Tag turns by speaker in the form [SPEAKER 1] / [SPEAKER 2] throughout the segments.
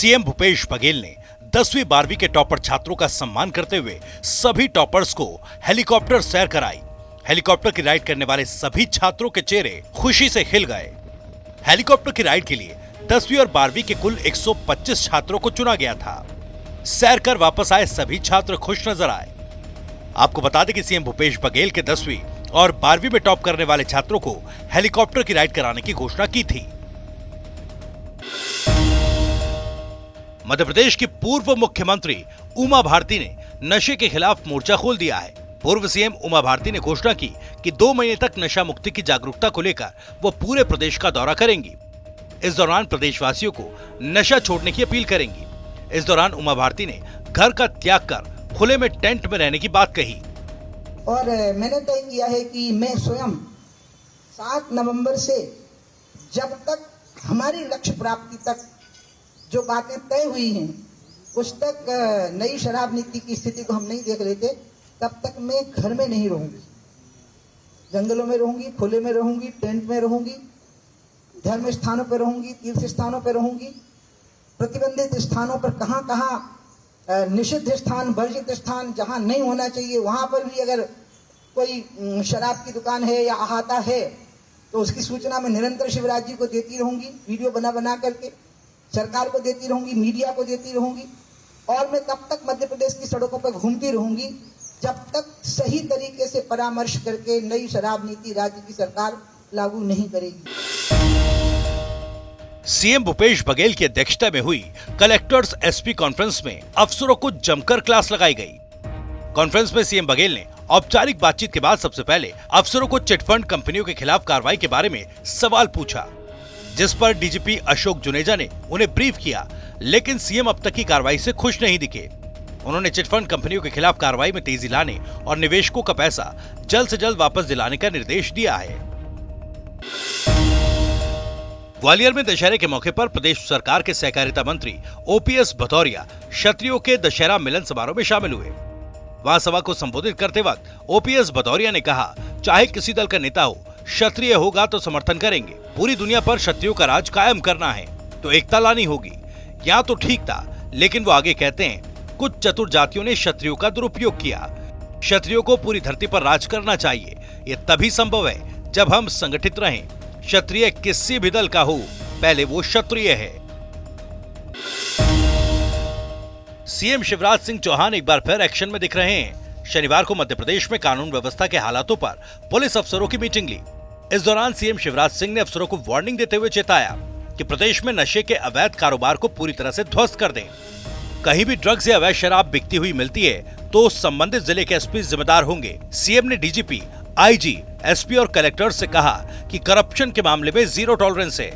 [SPEAKER 1] CM Bhupesh Baghel ने 10वीं 12वीं के टॉपर छात्रों का सम्मान करते हुए सभी टॉपर्स को हेलीकॉप्टर सैर कराई। हेलीकॉप्टर की राइड करने वाले सभी छात्रों के चेहरे खुशी से खिल गए। हेलीकॉप्टर की राइड के लिए 10वीं और 12वीं के कुल 125 छात्रों को चुना गया था। सैर कर वापस आए सभी छात्र खुश नजर आए। आपको बता दें कि सीएम भूपेश बघेल के 10वीं और 12वीं में टॉप करने वाले छात्रों को हेलीकॉप्टर की राइड कराने की घोषणा की थी। मध्य प्रदेश की पूर्व मुख्यमंत्री उमा भारती ने नशे के खिलाफ मोर्चा खोल दिया है। पूर्व सीएम उमा भारती ने घोषणा की कि 2 महीने तक नशा मुक्ति की जागरूकता को लेकर वो पूरे प्रदेश का दौरा करेंगी। इस दौरान प्रदेशवासियों को नशा छोड़ने की अपील करेंगी। इस दौरान उमा भारती ने घर का त्याग कर खुले में टेंट में रहने की बात कही।
[SPEAKER 2] और मैंने तय किया है कि मैं स्वयं 7 नवंबर से जब तक हमारी लक्ष्य प्राप्ति तक जो बातें तय हुई हैं उस तक नई शराब नीति की स्थिति को हम नहीं देख रहे थे, तब तक मैं घर में नहीं रहूंगी। जंगलों में रहूंगी, खुले में रहूंगी, टेंट में रहूंगी, धर्म स्थानों पर रहूंगी, तीर्थ स्थानों पर रहूंगी। प्रतिबंधित स्थानों पर कहां कहां निषिद्ध स्थान, वर्जित स्थान जहां नहीं होना चाहिए वहां पर भी अगर कोई शराब की दुकान है या अहाता है तो उसकी सूचना मैं निरंतर शिवराज जी को देती रहूंगी, वीडियो बना बना करके सरकार को देती रहूंगी, मीडिया को देती रहूंगी। और मैं तब तक मध्य प्रदेश की सड़कों पर घूमती रहूंगी जब तक सही तरीके से परामर्श करके नई शराब नीति राज्य की सरकार लागू नहीं करेगी।
[SPEAKER 1] सीएम भूपेश बघेल की अध्यक्षता में हुई कलेक्टर्स एसपी कॉन्फ्रेंस में अफसरों को जमकर क्लास लगाई गई। कॉन्फ्रेंस में सीएम बघेल ने औपचारिक बातचीत के बाद सबसे पहले अफसरों को चिटफंड कंपनियों के खिलाफ कार्रवाई के बारे में सवाल पूछा, जिस पर डीजीपी अशोक जुनेजा ने उन्हें ब्रीफ किया। लेकिन सीएम अब तक की कार्रवाई से खुश नहीं दिखे। उन्होंने चिटफंड कंपनियों के खिलाफ कार्रवाई में तेजी लाने और निवेशकों का पैसा जल्द से जल्द वापस दिलाने का निर्देश दिया है। ग्वालियर में दशहरे के मौके पर प्रदेश सरकार के सहकारिता मंत्री ओपीएस भदौरिया क्षत्रियों के दशहरा मिलन समारोह में शामिल हुए। वहां सभा को संबोधित करते वक्त ओपीएस भदौरिया ने कहा, चाहे किसी दल का नेता हो, क्षत्रिय होगा तो समर्थन करेंगे। पूरी दुनिया पर क्षत्रियों का राज कायम करना है तो एकता लानी होगी। यहाँ तो ठीक था, लेकिन वो आगे कहते हैं, कुछ चतुर जातियों ने क्षत्रियों का दुरुपयोग किया। क्षत्रियों को पूरी धरती पर राज करना चाहिए। ये तभी संभव है जब हम संगठित रहें। क्षत्रिय किसी भी दल का हो, पहले वो क्षत्रिय है। सीएम शिवराज सिंह चौहान एक बार फिर एक्शन में दिख रहे हैं। शनिवार को मध्य प्रदेश में कानून व्यवस्था के हालातों पर पुलिस अफसरों की मीटिंग ली। इस दौरान सीएम शिवराज सिंह ने अफसरों को वार्निंग देते हुए चेताया कि प्रदेश में नशे के अवैध कारोबार को पूरी तरह से ध्वस्त कर दें। कहीं भी ड्रग्स या अवैध शराब बिकती हुई मिलती है तो संबंधित जिले के एसपी जिम्मेदार होंगे। सीएम ने डीजीपी, आईजी, एसपी और कलेक्टर से कहा कि करप्शन के मामले में 0 टॉलरेंस है।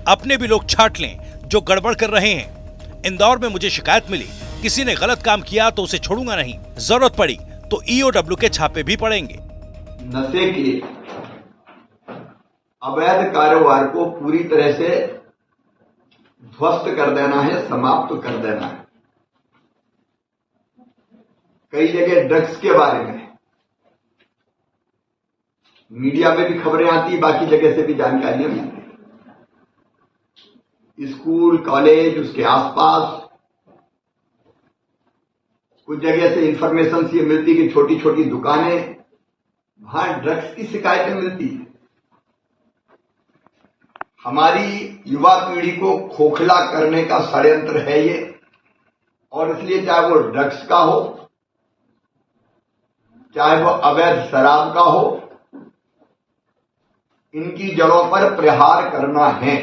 [SPEAKER 1] अपने भी लोग छांट लें जो गड़बड़ कर रहे हैं। इंदौर में मुझे शिकायत मिली, किसी ने गलत काम किया तो उसे छोड़ूंगा नहीं, जरूरत पड़ी तो ईओडब्ल्यू के छापे भी पड़ेंगे।
[SPEAKER 3] नशे के अवैध कारोबार को पूरी तरह से ध्वस्त कर देना है, समाप्त कर देना है। कई जगह ड्रग्स के बारे में मीडिया में भी खबरें आती, बाकी जगह से भी जानकारियां मिलती। स्कूल, कॉलेज, उसके आसपास कुछ जगह से इंफॉर्मेशन ये मिलती कि छोटी छोटी दुकानें, वहां ड्रग्स की शिकायतें मिलती है। हमारी युवा पीढ़ी को खोखला करने का षड्यंत्र है ये, और इसलिए चाहे वो ड्रग्स का हो, चाहे वो अवैध शराब का हो, इनकी जड़ों पर प्रहार करना है।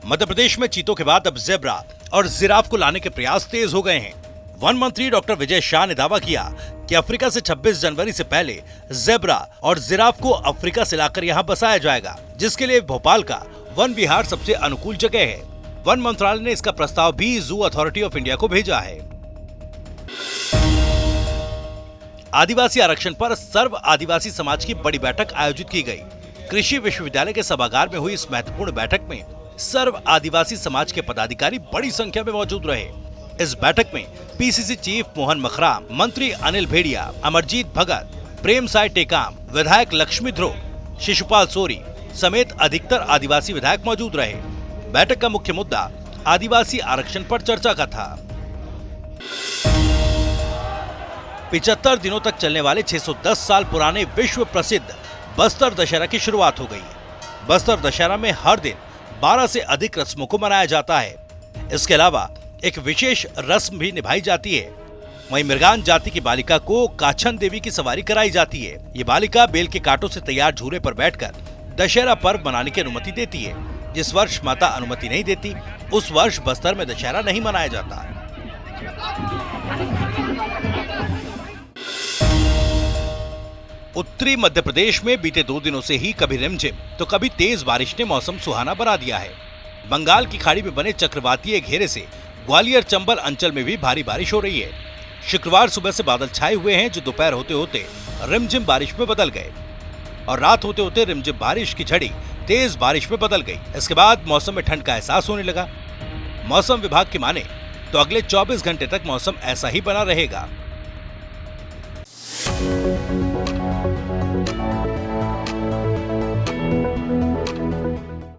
[SPEAKER 1] मध्य प्रदेश में चीतों के बाद अब जेब्रा और जिराफ को लाने के प्रयास तेज हो गए हैं। वन मंत्री डॉक्टर विजय शाह ने दावा किया कि अफ्रीका से 26 जनवरी से पहले जेब्रा और जिराफ को अफ्रीका से लाकर यहां बसाया जाएगा, जिसके लिए भोपाल का वन विहार सबसे अनुकूल जगह है। वन मंत्रालय ने इसका प्रस्ताव भी जू अथॉरिटी ऑफ इंडिया को भेजा है। आदिवासी आरक्षण पर सर्व आदिवासी समाज की बड़ी बैठक आयोजित की गई। कृषि विश्वविद्यालय के सभागार में हुई इस महत्वपूर्ण बैठक में सर्व आदिवासी समाज के पदाधिकारी बड़ी संख्या में मौजूद रहे। इस बैठक में पीसीसी चीफ मोहन मखराम, मंत्री अनिल भेड़िया, अमरजीत भगत, प्रेम साय टेकाम, विधायक लक्ष्मी ध्रुव, शिशुपाल सोरी समेत अधिकतर आदिवासी विधायक मौजूद रहे। बैठक का मुख्य मुद्दा आदिवासी आरक्षण पर चर्चा का था। 75 दिनों तक चलने वाले 610 साल पुराने विश्व प्रसिद्ध बस्तर दशहरा की शुरुआत हो गई। बस्तर दशहरा में हर दिन 12 से अधिक रस्मों को मनाया जाता है। इसके अलावा एक विशेष रस्म भी निभाई जाती है। वहीं मृगान जाति की बालिका को काछन देवी की सवारी कराई जाती है। ये बालिका बेल के कांटों से तैयार झूले पर बैठकर दशहरा पर्व मनाने की अनुमति देती है। जिस वर्ष माता अनुमति नहीं देती, उस वर्ष बस्तर में दशहरा नहीं मनाया जाता। उत्तरी मध्य प्रदेश में बीते 2 दिनों से ही कभी रिमझिम तो कभी तेज बारिश ने मौसम सुहाना बना दिया है। बंगाल की खाड़ी में बने चक्रवातीय घेरे से ग्वालियर चंबल अंचल में भी भारी बारिश हो रही है। शुक्रवार सुबह से बादल छाए हुए हैं, जो दोपहर होते होते रिमझिम बारिश में बदल गए और रात होते होते रिमझिम बारिश की झड़ी तेज बारिश में बदल गई। इसके बाद मौसम में ठंड का एहसास होने लगा। मौसम विभाग की माने तो अगले 24 घंटे तक मौसम ऐसा ही बना रहेगा।